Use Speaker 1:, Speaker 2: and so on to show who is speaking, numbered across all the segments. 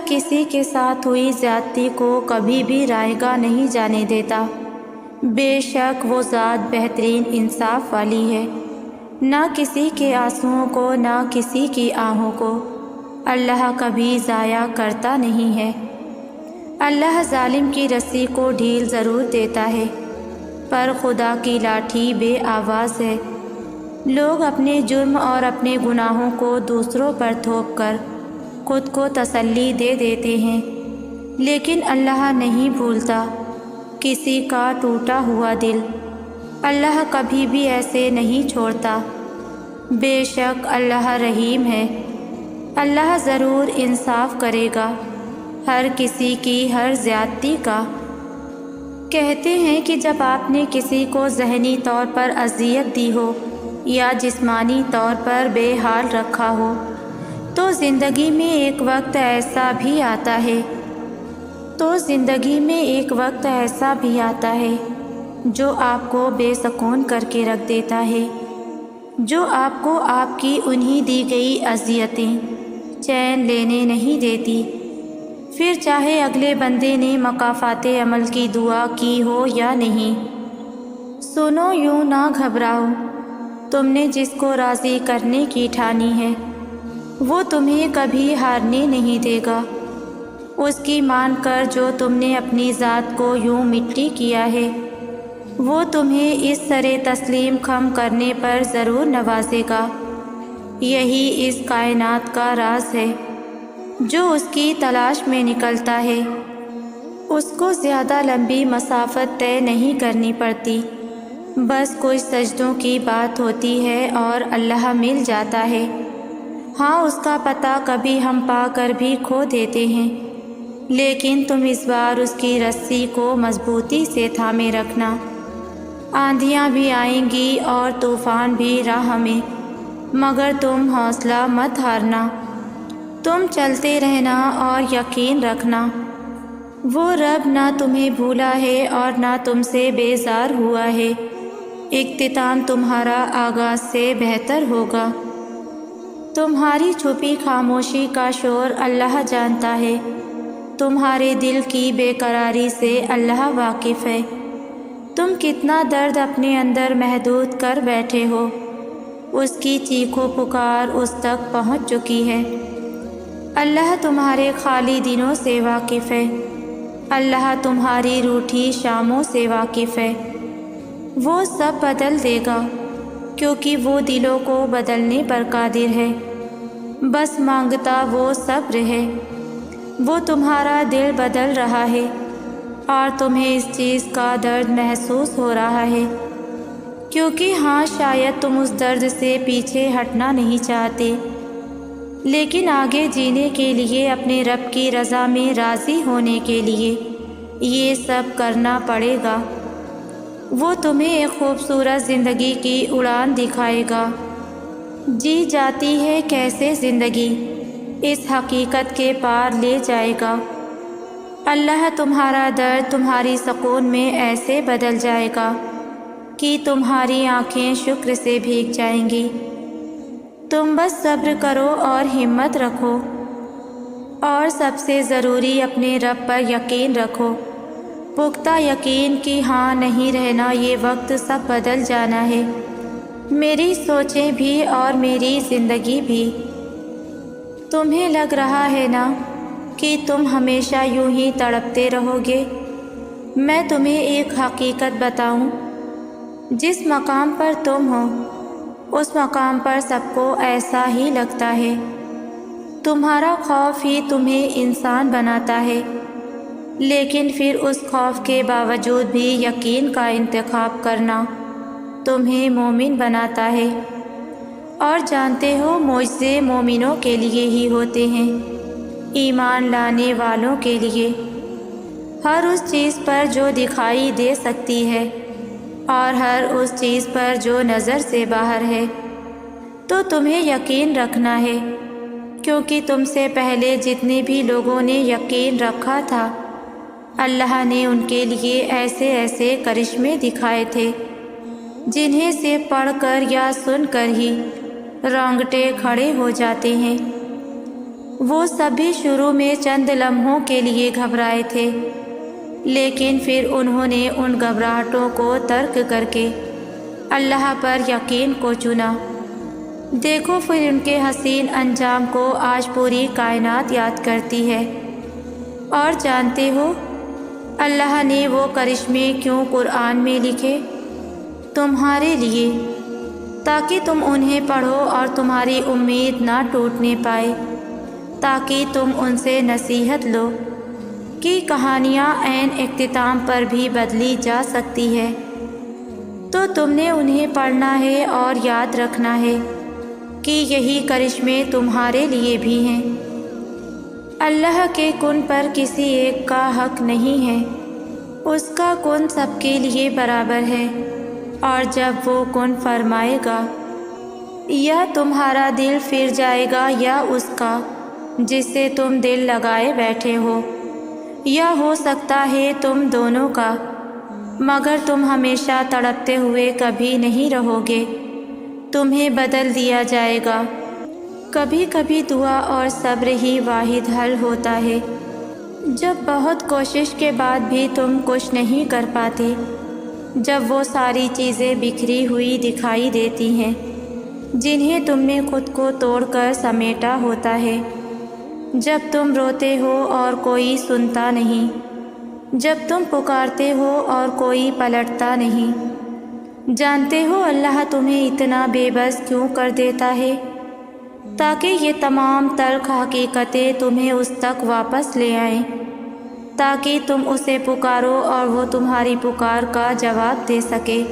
Speaker 1: کسی کے ساتھ ہوئی زیادتی کو کبھی بھی رائیگاں نہیں جانے دیتا۔ بے شک وہ ذات بہترین انصاف والی ہے، نہ کسی کے آنسوؤں کو نہ کسی کی آہوں کو اللہ کبھی ضائع کرتا نہیں ہے۔ اللہ ظالم کی رسی کو ڈھیل ضرور دیتا ہے، پر خدا کی لاٹھی بے آواز ہے۔ لوگ اپنے جرم اور اپنے گناہوں کو دوسروں پر تھوپ کر خود کو تسلی دے دیتے ہیں، لیکن اللہ نہیں بھولتا کسی کا ٹوٹا ہوا دل۔ اللہ کبھی بھی ایسے نہیں چھوڑتا۔ بے شک اللہ رحیم ہے، اللہ ضرور انصاف کرے گا ہر کسی کی ہر زیادتی کا۔ کہتے ہیں کہ جب آپ نے کسی کو ذہنی طور پر اذیت دی ہو یا جسمانی طور پر بے حال رکھا ہو تو زندگی میں ایک وقت ایسا بھی آتا ہے جو آپ کو بے سکون کر کے رکھ دیتا ہے، جو آپ کو آپ کی انہی دی گئی اذیتیں چین لینے نہیں دیتی، پھر چاہے اگلے بندے نے مکافات عمل کی دعا کی ہو یا نہیں۔ سنو، یوں نہ گھبراؤ، تم نے جس کو راضی کرنے کی ٹھانی ہے وہ تمہیں کبھی ہارنے نہیں دے گا۔ اس کی مان کر جو تم نے اپنی ذات کو یوں مٹی کیا ہے وہ تمہیں اس سرے تسلیم خم کرنے پر ضرور نوازے گا۔ یہی اس کائنات کا راز ہے، جو اس کی تلاش میں نکلتا ہے اس کو زیادہ لمبی مسافت طے نہیں کرنی پڑتی، بس کچھ سجدوں کی بات ہوتی ہے اور اللہ مل جاتا ہے۔ ہاں، اس کا پتہ کبھی ہم پا کر بھی کھو دیتے ہیں، لیکن تم اس بار اس کی رسی کو مضبوطی سے تھامے رکھنا۔ آندھیاں بھی آئیں گی اور طوفان بھی راہ میں، مگر تم حوصلہ مت ہارنا، تم چلتے رہنا اور یقین رکھنا، وہ رب نہ تمہیں بھولا ہے اور نہ تم سے بیزار ہوا ہے۔ اختتام تمہارا آغاز سے بہتر ہوگا۔ تمہاری چھپی خاموشی کا شور اللہ جانتا ہے، تمہارے دل کی بے قراری سے اللہ واقف ہے۔ تم کتنا درد اپنے اندر محدود کر بیٹھے ہو، اس کی چیخ و پکار اس تک پہنچ چکی ہے۔ اللہ تمہارے خالی دنوں سے واقف ہے، اللہ تمہاری روٹھی شاموں سے واقف ہے۔ وہ سب بدل دے گا، کیونکہ وہ دلوں کو بدلنے پر قادر ہے، بس مانگتا وہ صبر ہے۔ وہ تمہارا دل بدل رہا ہے اور تمہیں اس چیز کا درد محسوس ہو رہا ہے، کیونکہ ہاں شاید تم اس درد سے پیچھے ہٹنا نہیں چاہتے، لیکن آگے جینے کے لیے اپنے رب کی رضا میں راضی ہونے کے لیے یہ سب کرنا پڑے گا۔ وہ تمہیں ایک خوبصورت زندگی کی اڑان دکھائے گا۔ جی جاتی ہے کیسے زندگی، اس حقیقت کے پار لے جائے گا۔ اللہ تمہارا درد تمہاری سکون میں ایسے بدل جائے گا کہ تمہاری آنکھیں شکر سے بھیگ جائیں گی۔ تم بس صبر کرو اور ہمت رکھو، اور سب سے ضروری اپنے رب پر یقین رکھو، پختہ یقین کہ ہاں نہیں رہنا یہ وقت سب بدل جانا ہے، میری سوچیں بھی اور میری زندگی بھی۔ تمہیں لگ رہا ہے نا کہ تم ہمیشہ یوں ہی تڑپتے رہو گے؟ میں تمہیں ایک حقیقت بتاؤں، جس مقام پر تم ہو اس مقام پر سب کو ایسا ہی لگتا ہے۔ تمہارا خوف ہی تمہیں انسان بناتا ہے، لیکن پھر اس خوف کے باوجود بھی یقین کا انتخاب کرنا تمہیں مومن بناتا ہے۔ اور جانتے ہو معجزے مومنوں کے لیے ہی ہوتے ہیں، ایمان لانے والوں کے لیے۔ ہر اس چیز پر جو دکھائی دے سکتی ہے اور ہر اس چیز پر جو نظر سے باہر ہے، تو تمہیں یقین رکھنا ہے، کیونکہ تم سے پہلے جتنے بھی لوگوں نے یقین رکھا تھا اللہ نے ان کے لیے ایسے ایسے کرشمے دکھائے تھے جنہیں سے پڑھ کر یا سن کر ہی رونگٹے کھڑے ہو جاتے ہیں۔ وہ سبھی شروع میں چند لمحوں کے لیے گھبرائے تھے، لیکن پھر انہوں نے ان گھبراہٹوں کو ترک کر کے اللہ پر یقین کو چنا۔ دیکھو پھر ان کے حسین انجام کو آج پوری کائنات یاد کرتی ہے۔ اور جانتے ہو اللہ نے وہ کرشمے کیوں قرآن میں لکھے؟ تمہارے لیے، تاکہ تم انہیں پڑھو اور تمہاری امید نہ ٹوٹنے پائے، تاکہ تم ان سے نصیحت لو کہ کہانیاں عین اختتام پر بھی بدلی جا سکتی ہے۔ تو تم نے انہیں پڑھنا ہے اور یاد رکھنا ہے کہ یہی کرشمے تمہارے لیے بھی ہیں۔ اللہ کے کن پر کسی ایک کا حق نہیں ہے، اس کا کن سب کے لیے برابر ہے، اور جب وہ کن فرمائے گا، یا تمہارا دل پھر جائے گا یا اس کا جس سے تم دل لگائے بیٹھے ہو، یا ہو سکتا ہے تم دونوں کا، مگر تم ہمیشہ تڑپتے ہوئے کبھی نہیں رہو گے، تمہیں بدل دیا جائے گا۔ کبھی کبھی دعا اور صبر ہی واحد حل ہوتا ہے۔ جب بہت کوشش کے بعد بھی تم کچھ نہیں کر پاتے، جب وہ ساری چیزیں بکھری ہوئی دکھائی دیتی ہیں جنہیں تم نے خود کو توڑ کر سمیٹا ہوتا ہے، جب تم روتے ہو اور کوئی سنتا نہیں، جب تم پکارتے ہو اور کوئی پلٹتا نہیں، جانتے ہو اللہ تمہیں اتنا بے بس کیوں کر دیتا ہے؟ تاکہ یہ تمام تلخ حقیقتیں تمہیں اس تک واپس لے آئیں، تاکہ تم اسے پکارو اور وہ تمہاری پکار کا جواب دے سکے،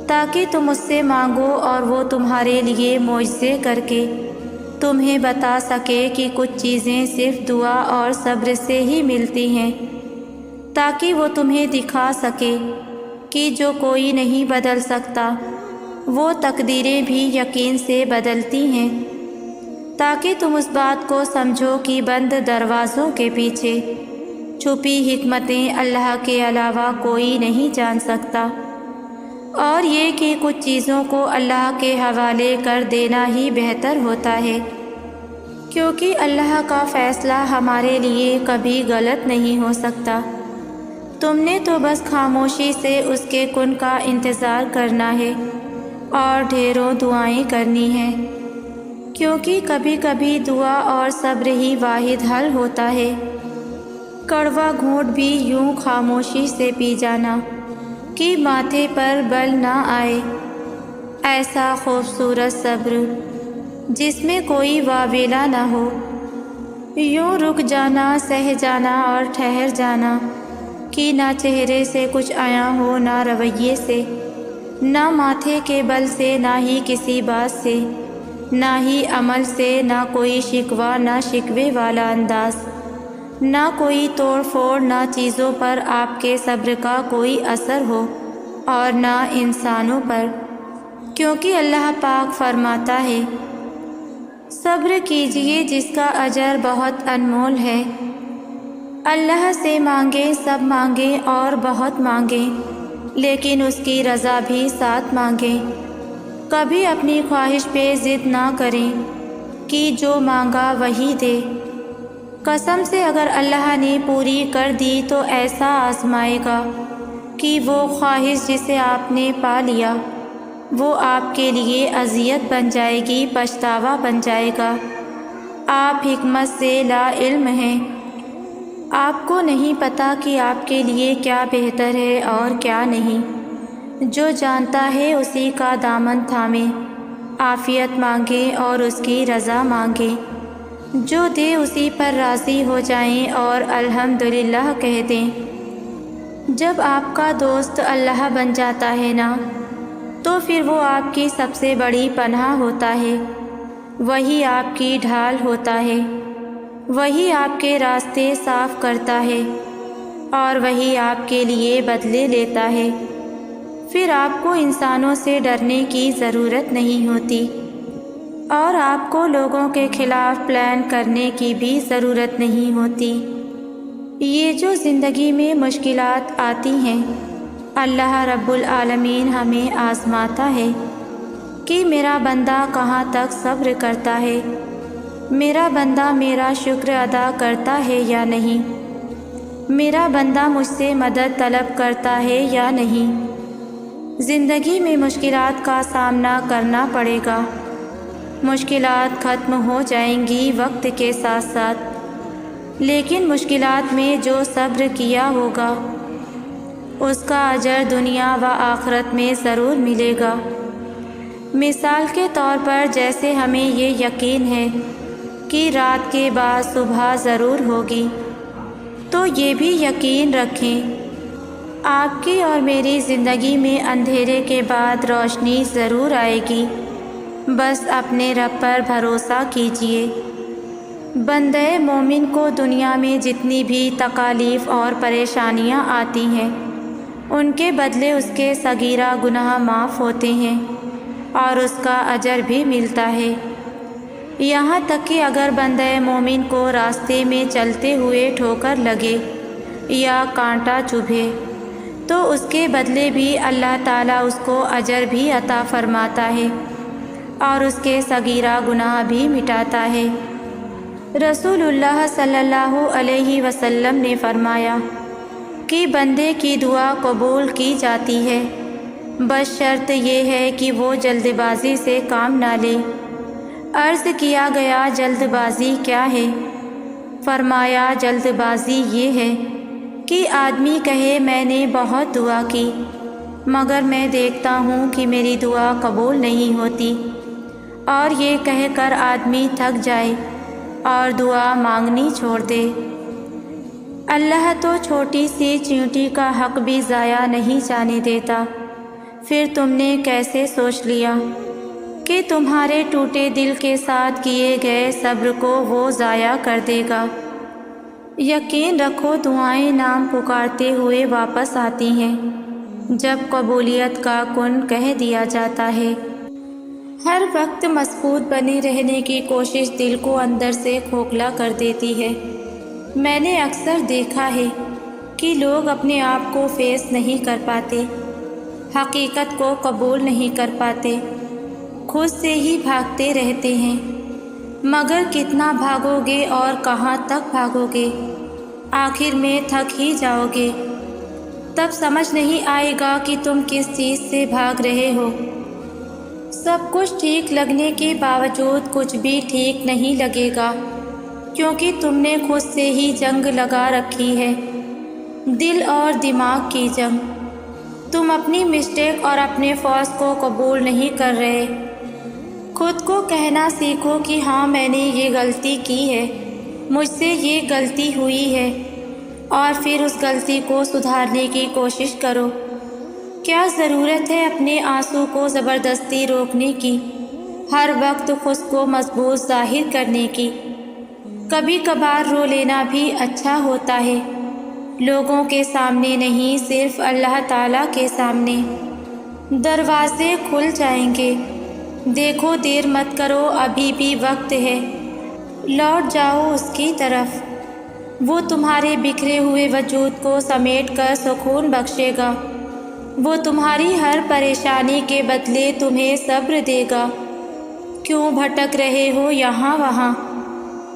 Speaker 1: تاکہ تم اس سے مانگو اور وہ تمہارے لیے معجزے کر کے تمہیں بتا سکے کہ کچھ چیزیں صرف دعا اور صبر سے ہی ملتی ہیں، تاکہ وہ تمہیں دکھا سکے کہ جو کوئی نہیں بدل سکتا وہ تقدیریں بھی یقین سے بدلتی ہیں، تاکہ تم اس بات کو سمجھو کہ بند دروازوں کے پیچھے چھپی حکمتیں اللہ کے علاوہ کوئی نہیں جان سکتا، اور یہ کہ کچھ چیزوں کو اللہ کے حوالے کر دینا ہی بہتر ہوتا ہے، کیونکہ اللہ کا فیصلہ ہمارے لیے کبھی غلط نہیں ہو سکتا۔ تم نے تو بس خاموشی سے اس کے کن کا انتظار کرنا ہے اور ڈھیروں دعائیں کرنی ہیں، کیونکہ کبھی کبھی دعا اور صبر ہی واحد حل ہوتا ہے۔ کڑوا گھونٹ بھی یوں خاموشی سے پی جانا کہ ماتھے پر بل نہ آئے، ایسا خوبصورت صبر جس میں کوئی واویلا نہ ہو، یوں رک جانا، سہ جانا اور ٹھہر جانا کہ نہ چہرے سے کچھ آیا ہو، نہ رویے سے، نہ ماتھے کے بل سے، نہ ہی کسی بات سے، نہ ہی عمل سے، نہ کوئی شکوہ نہ شکوے والا انداز، نہ کوئی توڑ پھوڑ، نہ چیزوں پر آپ کے صبر کا کوئی اثر ہو اور نہ انسانوں پر، کیونکہ اللہ پاک فرماتا ہے، صبر کیجئے جس کا اجر بہت انمول ہے۔ اللہ سے مانگیں، سب مانگیں اور بہت مانگیں، لیکن اس کی رضا بھی ساتھ مانگیں۔ کبھی اپنی خواہش پہ ضد نہ کریں کہ جو مانگا وہی دے۔ قسم سے اگر اللہ نے پوری کر دی تو ایسا آزمائے گا کہ وہ خواہش جسے آپ نے پا لیا وہ آپ کے لیے اذیت بن جائے گی، پچھتاوا بن جائے گا۔ آپ حکمت سے لا علم ہیں، آپ کو نہیں پتہ کہ آپ کے لیے کیا بہتر ہے اور کیا نہیں۔ جو جانتا ہے اسی کا دامن تھامیں، عافیت مانگیں اور اس کی رضا مانگیں، جو دے اسی پر راضی ہو جائیں اور الحمدللہ کہہ دیں۔ جب آپ کا دوست اللہ بن جاتا ہے نا، تو پھر وہ آپ کی سب سے بڑی پناہ ہوتا ہے، وہی آپ کی ڈھال ہوتا ہے، وہی آپ کے راستے صاف کرتا ہے اور وہی آپ کے لیے بدلے لیتا ہے۔ پھر آپ کو انسانوں سے ڈرنے کی ضرورت نہیں ہوتی اور آپ کو لوگوں کے خلاف پلان کرنے کی بھی ضرورت نہیں ہوتی۔ یہ جو زندگی میں مشکلات آتی ہیں، اللہ رب العالمین ہمیں آزماتا ہے کہ میرا بندہ کہاں تک صبر کرتا ہے، میرا بندہ میرا شکر ادا کرتا ہے یا نہیں؟ میرا بندہ مجھ سے مدد طلب کرتا ہے یا نہیں؟ زندگی میں مشکلات کا سامنا کرنا پڑے گا، مشکلات ختم ہو جائیں گی وقت کے ساتھ ساتھ، لیکن مشکلات میں جو صبر کیا ہوگا اس کا اجر دنیا و آخرت میں ضرور ملے گا۔ مثال کے طور پر جیسے ہمیں یہ یقین ہے کہ رات کے بعد صبح ضرور ہوگی، تو یہ بھی یقین رکھیں آپ کی اور میری زندگی میں اندھیرے کے بعد روشنی ضرور آئے گی۔ بس اپنے رب پر بھروسہ کیجیے۔ بندہ مومن کو دنیا میں جتنی بھی تکالیف اور پریشانیاں آتی ہیں ان کے بدلے اس کے صغیرہ گناہ معاف ہوتے ہیں اور اس کا اجر بھی ملتا ہے۔ یہاں تک کہ اگر بندہ مومن کو راستے میں چلتے ہوئے ٹھوکر لگے یا کانٹا چبھے تو اس کے بدلے بھی اللہ تعالیٰ اس کو اجر بھی عطا فرماتا ہے اور اس کے صغیرہ گناہ بھی مٹاتا ہے۔ رسول اللہ صلی اللہ علیہ وسلم نے فرمایا کہ بندے کی دعا قبول کی جاتی ہے، بس شرط یہ ہے کہ وہ جلد بازی سے کام نہ لے۔ عرض کیا گیا جلد بازی کیا ہے؟ فرمایا جلد بازی یہ ہے کہ آدمی کہے میں نے بہت دعا کی مگر میں دیکھتا ہوں کہ میری دعا قبول نہیں ہوتی، اور یہ کہہ کر آدمی تھک جائے اور دعا مانگنی چھوڑ دے۔ اللہ تو چھوٹی سی چیونٹی کا حق بھی ضائع نہیں جانے دیتا۔ پھر تم نے کیسے سوچ لیا کہ تمہارے ٹوٹے دل کے ساتھ کیے گئے صبر کو وہ ضائع کر دے گا؟ یقین رکھو دعائیں نام پکارتے ہوئے واپس آتی ہیں جب قبولیت کا کن کہہ دیا جاتا ہے۔ ہر وقت مضبوط بنے رہنے کی کوشش دل کو اندر سے کھوکھلا کر دیتی ہے۔ میں نے اکثر دیکھا ہے کہ لوگ اپنے آپ کو فیس نہیں کر پاتے، حقیقت کو قبول نہیں کر پاتے، خود سے ہی بھاگتے رہتے ہیں۔ مگر کتنا بھاگو گے اور کہاں تک بھاگو گے؟ آخر میں تھک ہی جاؤ گے۔ تب سمجھ نہیں آئے گا کہ تم کس چیز سے بھاگ رہے ہو۔ سب کچھ ٹھیک لگنے کے باوجود کچھ بھی ٹھیک نہیں لگے گا، کیونکہ تم نے خود سے ہی جنگ لگا رکھی ہے، دل اور دماغ کی جنگ۔ تم اپنی مسٹیک اور اپنے فالس کو قبول نہیں کر رہے۔ خود کو کہنا سیکھو کہ ہاں میں نے یہ غلطی کی ہے، مجھ سے یہ غلطی ہوئی ہے، اور پھر اس غلطی کو سدھارنے کی کوشش کرو۔ کیا ضرورت ہے اپنے آنسو کو زبردستی روکنے کی، ہر وقت خود کو مضبوط ظاہر کرنے کی؟ کبھی کبھار رو لینا بھی اچھا ہوتا ہے، لوگوں کے سامنے نہیں، صرف اللہ تعالیٰ کے سامنے۔ دروازے کھل جائیں گے، دیکھو دیر مت کرو، ابھی بھی وقت ہے، لوٹ جاؤ اس کی طرف۔ وہ تمہارے بکھرے ہوئے وجود کو سمیٹ کر سکون بخشے گا، وہ تمہاری ہر پریشانی کے بدلے تمہیں صبر دے گا۔ کیوں بھٹک رہے ہو یہاں وہاں؟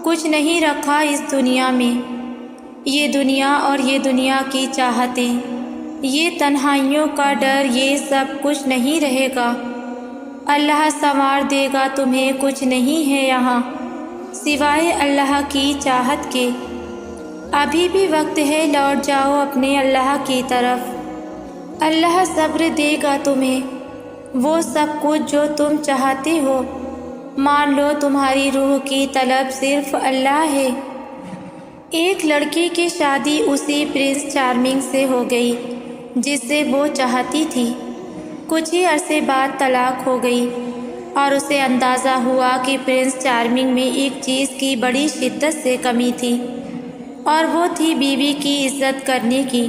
Speaker 1: کچھ نہیں رکھا اس دنیا میں، یہ دنیا اور یہ دنیا کی چاہتیں، یہ تنہائیوں کا ڈر، یہ سب کچھ نہیں رہے گا۔ اللہ سنوار دے گا تمہیں، کچھ نہیں ہے یہاں سوائے اللہ کی چاہت کے۔ ابھی بھی وقت ہے، لوٹ جاؤ اپنے اللہ کی طرف۔ اللہ صبر دے گا تمہیں، وہ سب کچھ جو تم چاہتے ہو۔ مان لو تمہاری روح کی طلب صرف اللہ ہے۔ ایک لڑکی کی شادی اسی پرنس چارمنگ سے ہو گئی جس سے وہ چاہتی تھی۔ کچھ ہی عرصے بعد طلاق ہو گئی اور اسے اندازہ ہوا کہ پرنس چارمنگ میں ایک چیز کی بڑی شدت سے کمی تھی، اور وہ تھی بیوی کی عزت کرنے کی۔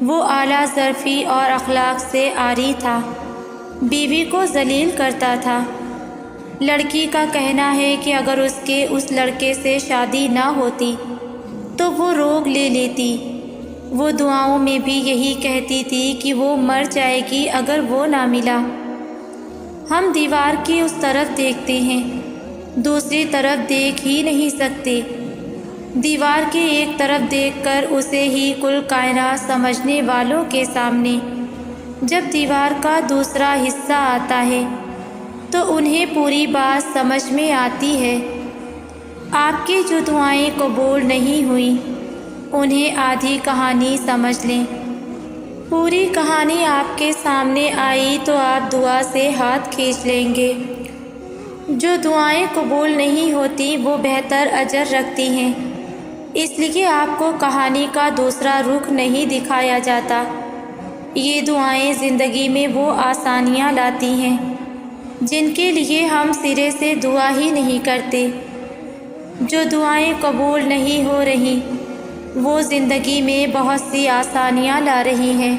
Speaker 1: وہ اعلیٰ ظرفی اور اخلاق سے عاری تھا، بیوی کو ذلیل کرتا تھا۔ لڑکی کا کہنا ہے کہ اگر اس کے اس لڑکے سے شادی نہ ہوتی تو وہ روگ لے لیتی۔ وہ دعاؤں میں بھی یہی کہتی تھی کہ وہ مر جائے گی اگر وہ نہ ملا۔ ہم دیوار کی اس طرف دیکھتے ہیں دوسری طرف دیکھ ہی نہیں سکتے۔ دیوار کے ایک طرف دیکھ کر اسے ہی کل کائنات سمجھنے والوں کے سامنے جب دیوار کا دوسرا حصہ آتا ہے تو انہیں پوری بات سمجھ میں آتی ہے۔ آپ کی جو دعائیں قبول نہیں ہوئیں انہیں آدھی کہانی سمجھ لیں۔ پوری کہانی آپ کے سامنے آئی تو آپ دعا سے ہاتھ کھینچ لیں گے۔ جو دعائیں قبول نہیں ہوتی وہ بہتر اجر رکھتی ہیں، اس لیے آپ کو کہانی کا دوسرا رخ نہیں دکھایا جاتا۔ یہ دعائیں زندگی میں وہ آسانیاں لاتی ہیں جن کے لیے ہم سرے سے دعا ہی نہیں کرتے۔ جو دعائیں قبول نہیں ہو رہی وہ زندگی میں بہت سی آسانیاں لا رہی ہیں،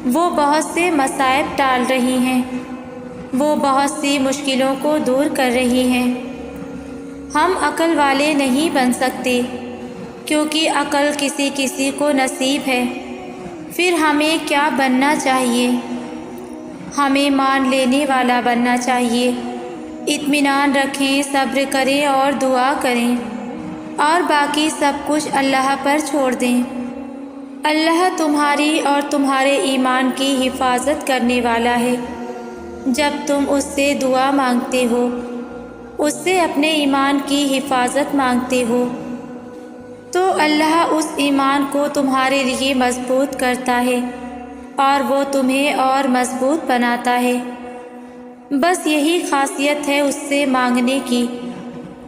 Speaker 1: وہ بہت سے مصائب ٹال رہی ہیں، وہ بہت سی مشکلوں کو دور کر رہی ہیں۔ ہم عقل والے نہیں بن سکتے کیونکہ عقل کسی کسی کو نصیب ہے۔ پھر ہمیں کیا بننا چاہیے؟ ہمیں مان لینے والا بننا چاہیے۔ اطمینان رکھیں، صبر کریں اور دعا کریں اور باقی سب کچھ اللہ پر چھوڑ دیں۔ اللہ تمہاری اور تمہارے ایمان کی حفاظت کرنے والا ہے۔ جب تم اس سے دعا مانگتے ہو، اس سے اپنے ایمان کی حفاظت مانگتے ہو، تو اللہ اس ایمان کو تمہارے لیے مضبوط کرتا ہے اور وہ تمہیں اور مضبوط بناتا ہے۔ بس یہی خاصیت ہے اس سے مانگنے کی۔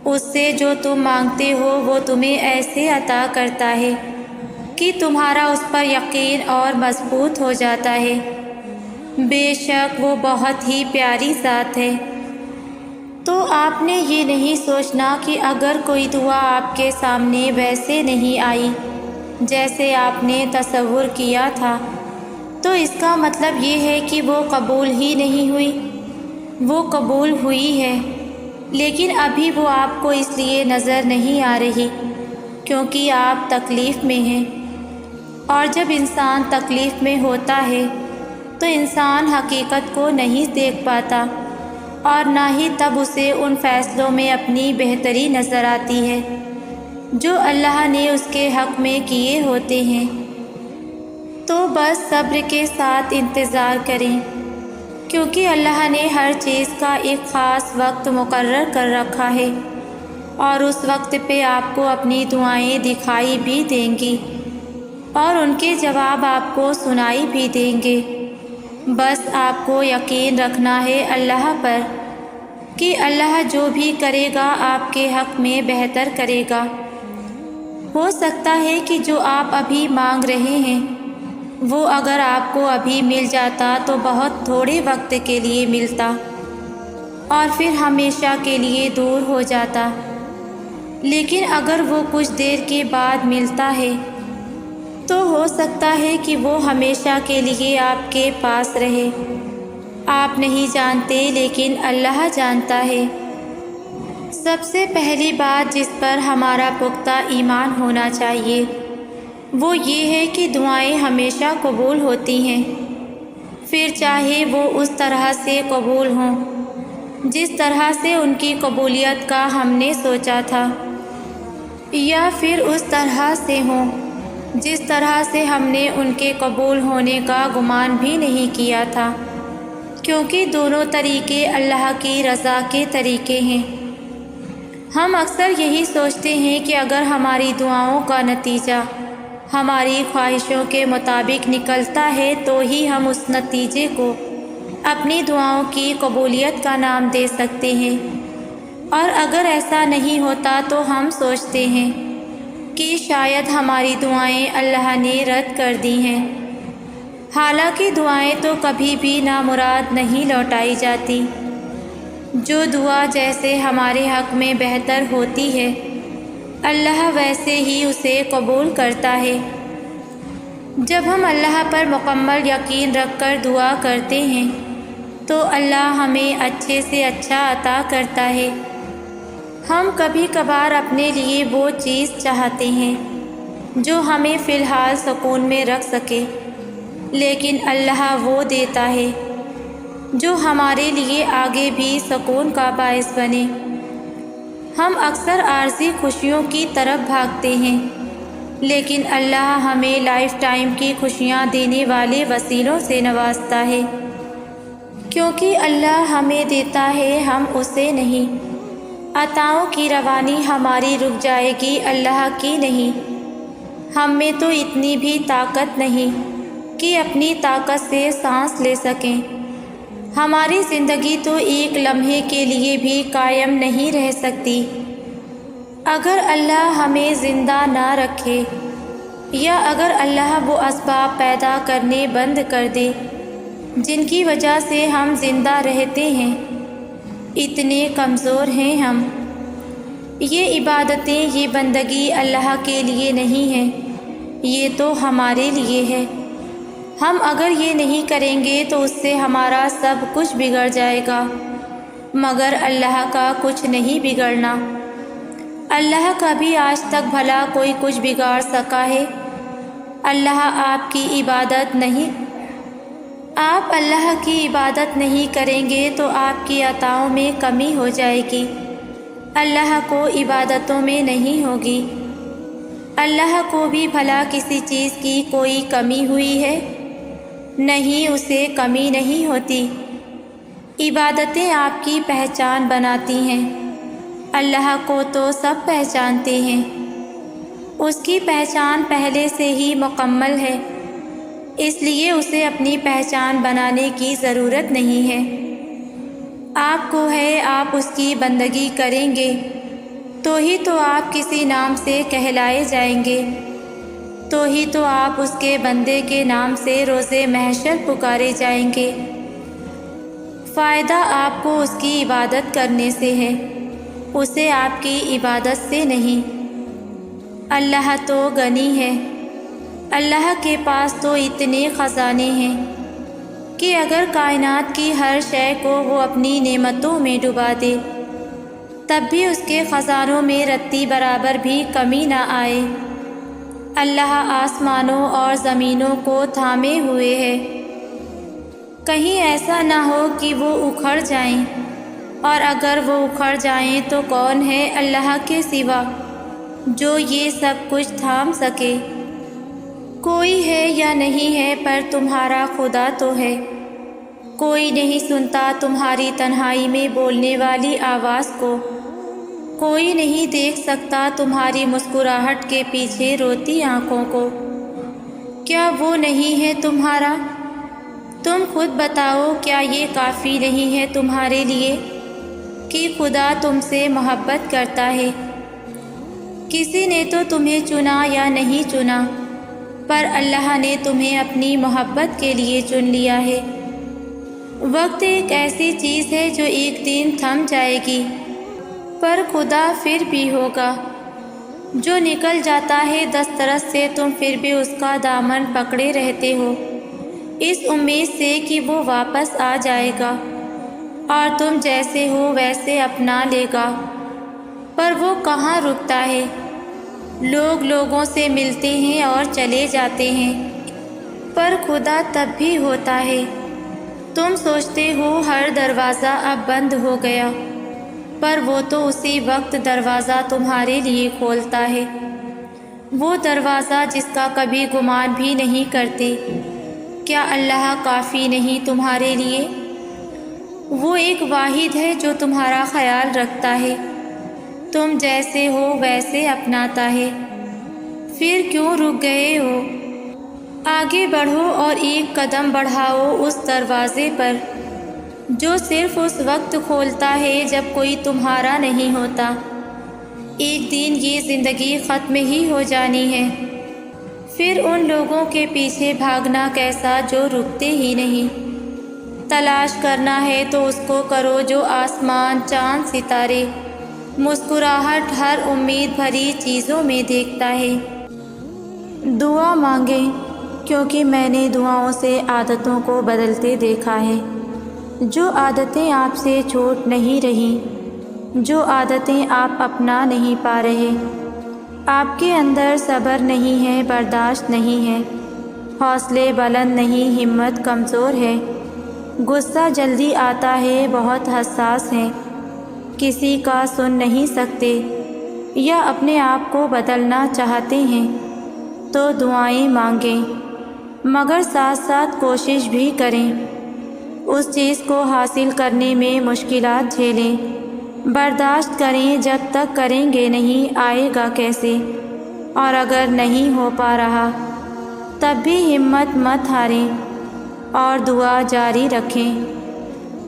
Speaker 1: اس سے جو تم مانگتے ہو وہ تمہیں ایسے عطا کرتا ہے کہ تمہارا اس پر یقین اور مضبوط ہو جاتا ہے۔ بے شک وہ بہت ہی پیاری ذات ہے۔ تو آپ نے یہ نہیں سوچنا کہ اگر کوئی دعا آپ کے سامنے ویسے نہیں آئی جیسے آپ نے تصور کیا تھا تو اس کا مطلب یہ ہے کہ وہ قبول ہی نہیں ہوئی۔ وہ قبول ہوئی ہے، لیکن ابھی وہ آپ کو اس لیے نظر نہیں آ رہی کیونکہ آپ تکلیف میں ہیں، اور جب انسان تکلیف میں ہوتا ہے تو انسان حقیقت کو نہیں دیکھ پاتا اور نہ ہی تب اسے ان فیصلوں میں اپنی بہتری نظر آتی ہے جو اللہ نے اس کے حق میں کیے ہوتے ہیں۔ تو بس صبر کے ساتھ انتظار کریں، کیونکہ اللہ نے ہر چیز کا ایک خاص وقت مقرر کر رکھا ہے اور اس وقت پہ آپ کو اپنی دعائیں دکھائی بھی دیں گی اور ان کے جواب آپ کو سنائی بھی دیں گے۔ بس آپ کو یقین رکھنا ہے اللہ پر کہ اللہ جو بھی کرے گا آپ کے حق میں بہتر کرے گا۔ ہو سکتا ہے کہ جو آپ ابھی مانگ رہے ہیں وہ اگر آپ کو ابھی مل جاتا تو بہت تھوڑے وقت کے لیے ملتا اور پھر ہمیشہ کے لیے دور ہو جاتا، لیکن اگر وہ کچھ دیر کے بعد ملتا ہے تو ہو سکتا ہے کہ وہ ہمیشہ کے لیے آپ کے پاس رہے۔ آپ نہیں جانتے لیکن اللہ جانتا ہے۔ سب سے پہلی بات جس پر ہمارا پختہ ایمان ہونا چاہیے وہ یہ ہے کہ دعائیں ہمیشہ قبول ہوتی ہیں، پھر چاہے وہ اس طرح سے قبول ہوں جس طرح سے ان کی قبولیت کا ہم نے سوچا تھا، یا پھر اس طرح سے ہوں جس طرح سے ہم نے ان کے قبول ہونے کا گمان بھی نہیں کیا تھا، کیونکہ دونوں طریقے اللہ کی رضا کے طریقے ہیں۔ ہم اکثر یہی سوچتے ہیں کہ اگر ہماری دعاؤں کا نتیجہ ہماری خواہشوں کے مطابق نکلتا ہے تو ہی ہم اس نتیجے کو اپنی دعاؤں کی قبولیت کا نام دے سکتے ہیں، اور اگر ایسا نہیں ہوتا تو ہم سوچتے ہیں کہ شاید ہماری دعائیں اللہ نے رد کر دی ہیں۔ حالانکہ دعائیں تو کبھی بھی نامراد نہیں لوٹائی جاتی۔ جو دعا جیسے ہمارے حق میں بہتر ہوتی ہے اللہ ویسے ہی اسے قبول کرتا ہے۔ جب ہم اللہ پر مکمل یقین رکھ کر دعا کرتے ہیں تو اللہ ہمیں اچھے سے اچھا عطا کرتا ہے۔ ہم کبھی کبھار اپنے لیے وہ چیز چاہتے ہیں جو ہمیں فی الحال سکون میں رکھ سکے، لیکن اللہ وہ دیتا ہے جو ہمارے لیے آگے بھی سکون کا باعث بنے۔ ہم اکثر عارضی خوشیوں کی طرف بھاگتے ہیں، لیکن اللہ ہمیں لائف ٹائم کی خوشیاں دینے والے وسیلوں سے نوازتا ہے، کیونکہ اللہ ہمیں دیتا ہے، ہم اسے نہیں۔ عطاؤں کی روانی ہماری رک جائے گی، اللہ کی نہیں۔ ہم میں تو اتنی بھی طاقت نہیں کہ اپنی طاقت سے سانس لے سکیں۔ ہماری زندگی تو ایک لمحے کے لیے بھی قائم نہیں رہ سکتی۔ اگر اللہ ہمیں زندہ نہ رکھے، یا اگر اللہ وہ اسباب پیدا کرنے بند کر دے جن کی وجہ سے ہم زندہ رہتے ہیں، اتنے کمزور ہیں ہم۔ یہ عبادتیں، یہ بندگی اللہ کے لیے نہیں ہے، یہ تو ہمارے لیے ہے۔ ہم اگر یہ نہیں کریں گے تو اس سے ہمارا سب کچھ بگڑ جائے گا، مگر اللہ کا کچھ نہیں بگڑنا۔ اللہ کا بھی آج تک بھلا کوئی کچھ بگاڑ سکا ہے؟ اللہ آپ کی عبادت نہیں آپ اللہ کی عبادت نہیں کریں گے تو آپ کی عطاؤں میں کمی ہو جائے گی، اللہ کو عبادتوں میں نہیں ہوگی۔ اللہ کو بھی بھلا کسی چیز کی کوئی کمی ہوئی ہے؟ نہیں، اسے کمی نہیں ہوتی۔ عبادتیں آپ کی پہچان بناتی ہیں۔ اللہ کو تو سب پہچانتے ہیں، اس کی پہچان پہلے سے ہی مکمل ہے، اس لیے اسے اپنی پہچان بنانے کی ضرورت نہیں ہے۔ آپ کو ہے، آپ اس کی بندگی کریں گے تو ہی تو آپ کسی نام سے کہلائے جائیں گے، تو ہی تو آپ اس کے بندے کے نام سے روز محشر پکارے جائیں گے۔ فائدہ آپ کو اس کی عبادت کرنے سے ہے، اسے آپ کی عبادت سے نہیں۔ اللہ تو غنی ہے، اللہ کے پاس تو اتنے خزانے ہیں کہ اگر کائنات کی ہر شے کو وہ اپنی نعمتوں میں ڈبا دے تب بھی اس کے خزانوں میں رتی برابر بھی کمی نہ آئے۔ اللہ آسمانوں اور زمینوں کو تھامے ہوئے ہے، کہیں ایسا نہ ہو کہ وہ اکھڑ جائیں، اور اگر وہ اکھڑ جائیں تو کون ہے اللہ کے سوا جو یہ سب کچھ تھام سکے؟ کوئی ہے یا نہیں ہے، پر تمہارا خدا تو ہے۔ کوئی نہیں سنتا تمہاری تنہائی میں بولنے والی آواز کو، کوئی نہیں دیکھ سکتا تمہاری مسکراہٹ کے پیچھے روتی آنکھوں کو۔ کیا وہ نہیں ہے تمہارا؟ تم خود بتاؤ، کیا یہ کافی نہیں ہے تمہارے لیے کہ خدا تم سے محبت کرتا ہے؟ کسی نے تو تمہیں چنا یا نہیں چنا، پر اللہ نے تمہیں اپنی محبت کے لیے چن لیا ہے۔ وقت ایک ایسی چیز ہے جو ایک دن تھم جائے گی، پر خدا پھر بھی ہوگا۔ جو نکل جاتا ہے دسترس سے، تم پھر بھی اس کا دامن پکڑے رہتے ہو، اس امید سے کہ وہ واپس آ جائے گا اور تم جیسے ہو ویسے اپنا لے گا، پر وہ کہاں رکتا ہے۔ لوگ لوگوں سے ملتے ہیں اور چلے جاتے ہیں، پر خدا تب بھی ہوتا ہے۔ تم سوچتے ہو ہر دروازہ اب بند ہو گیا، پر وہ تو اسی وقت دروازہ تمہارے لیے کھولتا ہے، وہ دروازہ جس کا کبھی گمان بھی نہیں کرتے۔ کیا اللہ کافی نہیں تمہارے لیے؟ وہ ایک واحد ہے جو تمہارا خیال رکھتا ہے، تم جیسے ہو ویسے اپناتا ہے، پھر کیوں رک گئے ہو؟ آگے بڑھو اور ایک قدم بڑھاؤ اس دروازے پر جو صرف اس وقت کھولتا ہے جب کوئی تمہارا نہیں ہوتا۔ ایک دن یہ زندگی ختم ہی ہو جانی ہے، پھر ان لوگوں کے پیچھے بھاگنا کیسا جو رکتے ہی نہیں۔ تلاش کرنا ہے تو اس کو کرو جو آسمان، چاند، ستارے، مسکراہٹ، ہر امید بھری چیزوں میں دیکھتا ہے۔ دعا مانگیں، کیونکہ میں نے دعاؤں سے عادتوں کو بدلتے دیکھا ہے۔ جو عادتیں آپ سے چھوٹ نہیں رہیں، جو عادتیں آپ اپنا نہیں پا رہے، آپ کے اندر صبر نہیں ہے، برداشت نہیں ہے، حوصلے بلند نہیں، ہمت کمزور ہے، غصہ جلدی آتا ہے، بہت حساس ہیں۔ کسی کا سن نہیں سکتے یا اپنے آپ کو بدلنا چاہتے ہیں تو دعائیں مانگیں، مگر ساتھ ساتھ کوشش بھی کریں۔ اس چیز کو حاصل کرنے میں مشکلات جھیلیں، برداشت کریں، جب تک کریں گے نہیں آئے گا کیسے؟ اور اگر نہیں ہو پا رہا تب بھی ہمت مت ہاریں اور دعا جاری رکھیں،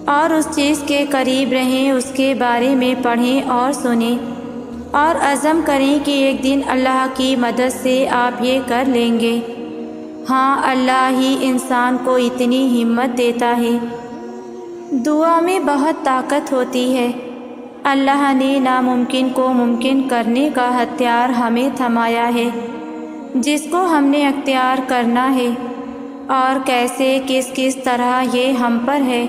Speaker 1: اور اس چیز کے قریب رہیں، اس کے بارے میں پڑھیں اور سنیں، اور عزم کریں کہ ایک دن اللہ کی مدد سے آپ یہ کر لیں گے۔ ہاں، اللہ ہی انسان کو اتنی ہمت دیتا ہے۔ دعا میں بہت طاقت ہوتی ہے۔ اللہ نے ناممکن کو ممکن کرنے کا ہتھیار ہمیں تھمایا ہے، جس کو ہم نے اختیار کرنا ہے۔ اور کیسے، کس طرح یہ ہم پر ہے۔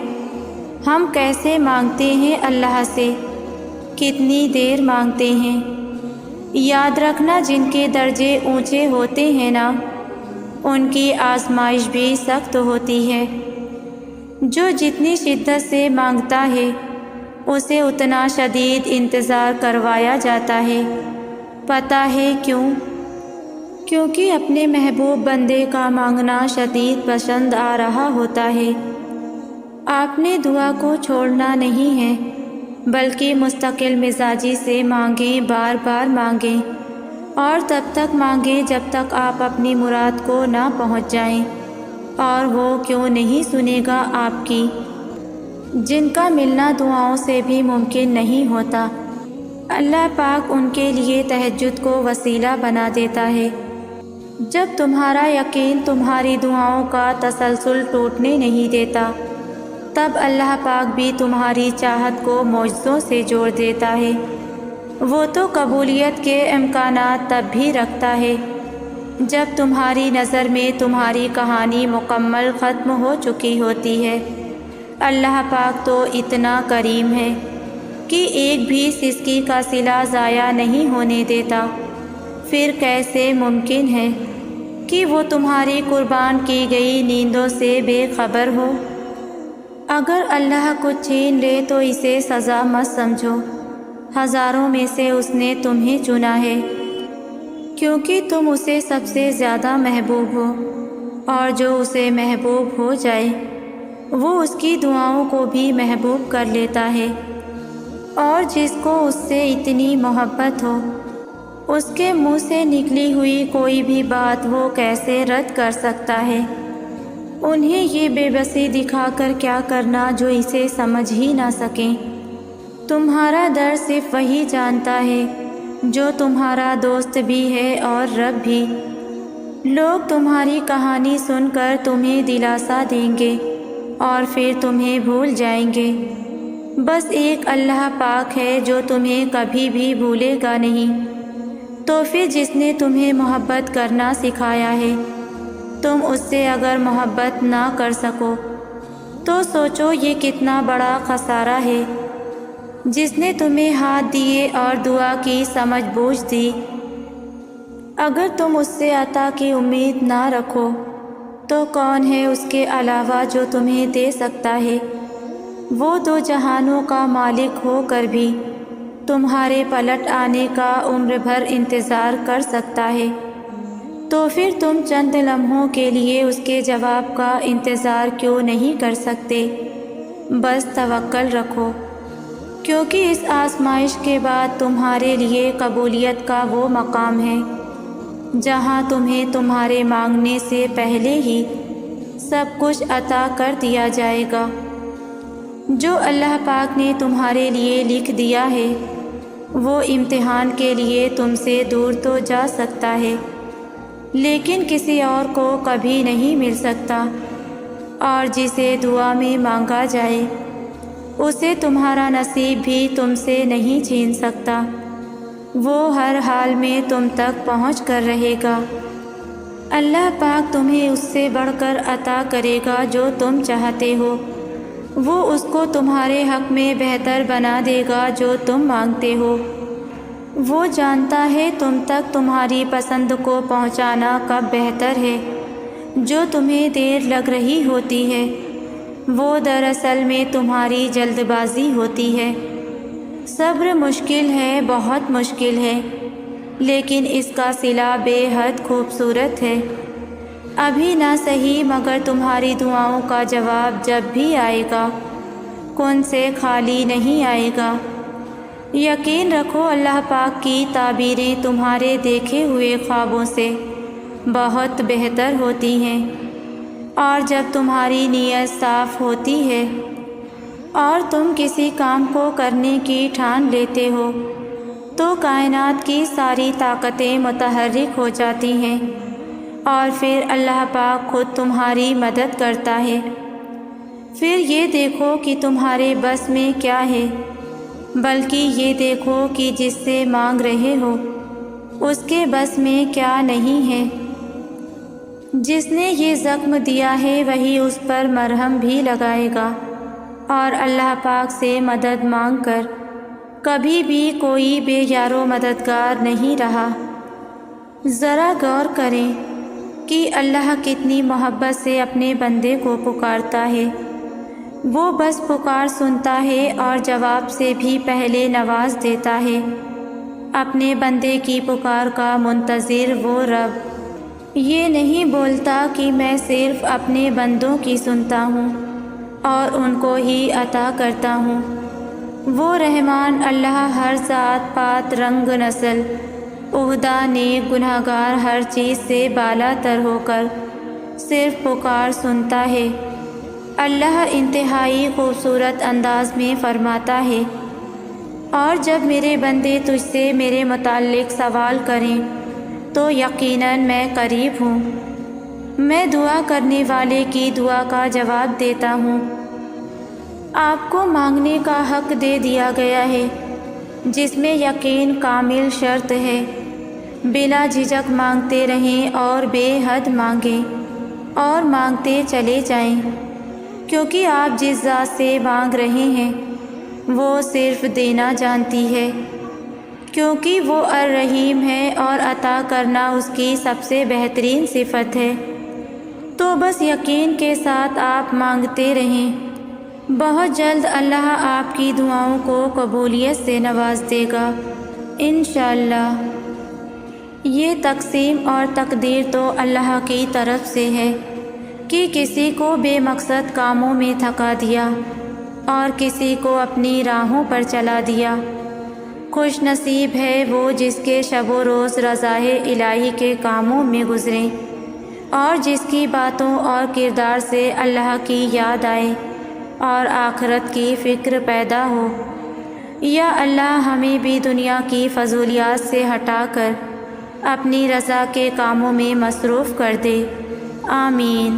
Speaker 1: ہم کیسے مانگتے ہیں اللہ سے، کتنی دیر مانگتے ہیں۔ یاد رکھنا، جن کے درجے اونچے ہوتے ہیں نا، ان کی آزمائش بھی سخت ہوتی ہے۔ جو جتنی شدت سے مانگتا ہے اسے اتنا شدید انتظار کروایا جاتا ہے۔ پتہ ہے کیوں؟ کیونکہ اپنے محبوب بندے کا مانگنا شدید پسند آ رہا ہوتا ہے۔ آپ نے دعا کو چھوڑنا نہیں ہے، بلکہ مستقل مزاجی سے مانگیں، بار بار مانگیں، اور تب تک مانگیں جب تک آپ اپنی مراد کو نہ پہنچ جائیں۔ اور وہ کیوں نہیں سنے گا آپ کی، جن کا ملنا دعاؤں سے بھی ممکن نہیں ہوتا۔ اللہ پاک ان کے لیے تہجد کو وسیلہ بنا دیتا ہے۔ جب تمہارا یقین تمہاری دعاؤں کا تسلسل ٹوٹنے نہیں دیتا، تب اللہ پاک بھی تمہاری چاہت کو معجزوں سے جوڑ دیتا ہے۔ وہ تو قبولیت کے امکانات تب بھی رکھتا ہے جب تمہاری نظر میں تمہاری کہانی مکمل ختم ہو چکی ہوتی ہے۔ اللہ پاک تو اتنا کریم ہے کہ ایک بھی سسکی کا صلہ ضائع نہیں ہونے دیتا۔ پھر کیسے ممکن ہے کہ وہ تمہاری قربان کی گئی نیندوں سے بے خبر ہو؟ اگر اللہ کچھ چھین لے تو اسے سزا مت سمجھو، ہزاروں میں سے اس نے تمہیں چنا ہے، کیونکہ تم اسے سب سے زیادہ محبوب ہو، اور جو اسے محبوب ہو جائے وہ اس کی دعاؤں کو بھی محبوب کر لیتا ہے۔ اور جس کو اس سے اتنی محبت ہو، اس کے منہ سے نکلی ہوئی کوئی بھی بات وہ کیسے رد کر سکتا ہے؟ انہیں یہ بے بسی دکھا کر کیا کرنا جو اسے سمجھ ہی نہ سکیں۔ تمہارا درد صرف وہی جانتا ہے جو تمہارا دوست بھی ہے اور رب بھی۔ لوگ تمہاری کہانی سن کر تمہیں دلاسا دیں گے اور پھر تمہیں بھول جائیں گے۔ بس ایک اللہ پاک ہے جو تمہیں کبھی بھی بھولے گا نہیں۔ تو پھر جس نے تمہیں محبت کرنا سکھایا ہے، تم اس سے اگر محبت نہ کر سکو تو سوچو یہ کتنا بڑا خسارہ ہے۔ جس نے تمہیں ہاتھ دیے اور دعا کی سمجھ بوجھ دی، اگر تم اس سے عطا کی امید نہ رکھو تو کون ہے اس کے علاوہ جو تمہیں دے سکتا ہے؟ وہ دو جہانوں کا مالک ہو کر بھی تمہارے پلٹ آنے کا عمر بھر انتظار کر سکتا ہے۔ تو پھر تم چند لمحوں کے لیے اس کے جواب کا انتظار کیوں نہیں کر سکتے؟ بس توکل رکھو، کیونکہ اس آزمائش کے بعد تمہارے لیے قبولیت کا وہ مقام ہے جہاں تمہیں تمہارے مانگنے سے پہلے ہی سب کچھ عطا کر دیا جائے گا۔ جو اللہ پاک نے تمہارے لیے لکھ دیا ہے وہ امتحان کے لیے تم سے دور تو جا سکتا ہے، لیکن کسی اور کو کبھی نہیں مل سکتا، اور جسے دعا میں مانگا جائے اسے تمہارا نصیب بھی تم سے نہیں چھین سکتا۔ وہ ہر حال میں تم تک پہنچ کر رہے گا۔ اللہ پاک تمہیں اس سے بڑھ کر عطا کرے گا جو تم چاہتے ہو۔ وہ اس کو تمہارے حق میں بہتر بنا دے گا جو تم مانگتے ہو۔ وہ جانتا ہے تم تک تمہاری پسند کو پہنچانا کب بہتر ہے۔ جو تمہیں دیر لگ رہی ہوتی ہے وہ دراصل میں تمہاری جلد بازی ہوتی ہے۔ صبر مشکل ہے، بہت مشکل ہے، لیکن اس کا صلہ بے حد خوبصورت ہے۔ ابھی نہ صحیح مگر تمہاری دعاؤں کا جواب جب بھی آئے گا، کن سے خالی نہیں آئے گا۔ یقین رکھو اللہ پاک کی تعبیریں تمہارے دیکھے ہوئے خوابوں سے بہت بہتر ہوتی ہیں، اور جب تمہاری نیت صاف ہوتی ہے اور تم کسی کام کو کرنے کی ٹھان لیتے ہو تو کائنات کی ساری طاقتیں متحرک ہو جاتی ہیں، اور پھر اللہ پاک خود تمہاری مدد کرتا ہے۔ پھر یہ دیکھو کہ تمہارے بس میں کیا ہے، بلکہ یہ دیکھو کہ جس سے مانگ رہے ہو اس کے بس میں کیا نہیں ہے۔ جس نے یہ زخم دیا ہے وہی اس پر مرہم بھی لگائے گا، اور اللہ پاک سے مدد مانگ کر کبھی بھی کوئی بے یار و مددگار نہیں رہا۔ ذرا غور کریں کہ اللہ کتنی محبت سے اپنے بندے کو پکارتا ہے۔ وہ بس پکار سنتا ہے اور جواب سے بھی پہلے نواز دیتا ہے۔ اپنے بندے کی پکار کا منتظر وہ رب یہ نہیں بولتا کہ میں صرف اپنے بندوں کی سنتا ہوں اور ان کو ہی عطا کرتا ہوں۔ وہ رحمان اللہ ہر ذات پات رنگ نسل عہدہ نیک گناہگار ہر چیز سے بالا تر ہو کر صرف پکار سنتا ہے۔ اللہ انتہائی خوبصورت انداز میں فرماتا ہے، اور جب میرے بندے تجھ سے میرے متعلق سوال کریں تو یقیناً میں قریب ہوں، میں دعا کرنے والے کی دعا کا جواب دیتا ہوں۔ آپ کو مانگنے کا حق دے دیا گیا ہے، جس میں یقین کامل شرط ہے۔ بلا جھجک مانگتے رہیں اور بے حد مانگیں اور مانگتے چلے جائیں، کیونکہ آپ جس ذات سے مانگ رہے ہیں وہ صرف دینا جانتی ہے، کیونکہ وہ الرحیم ہے اور عطا کرنا اس کی سب سے بہترین صفت ہے۔ تو بس یقین کے ساتھ آپ مانگتے رہیں، بہت جلد اللہ آپ کی دعاؤں کو قبولیت سے نواز دے گا انشاءاللہ۔ یہ تقسیم اور تقدیر تو اللہ کی طرف سے ہے کہ کسی کو بے مقصد کاموں میں تھکا دیا اور کسی کو اپنی راہوں پر چلا دیا۔ خوش نصیب ہے وہ جس کے شب و روز رضائے الہی کے کاموں میں گزریں اور جس کی باتوں اور کردار سے اللہ کی یاد آئے اور آخرت کی فکر پیدا ہو۔ یا اللہ ہمیں بھی دنیا کی فضولیات سے ہٹا کر اپنی رضا کے کاموں میں مصروف کر دے، آمین۔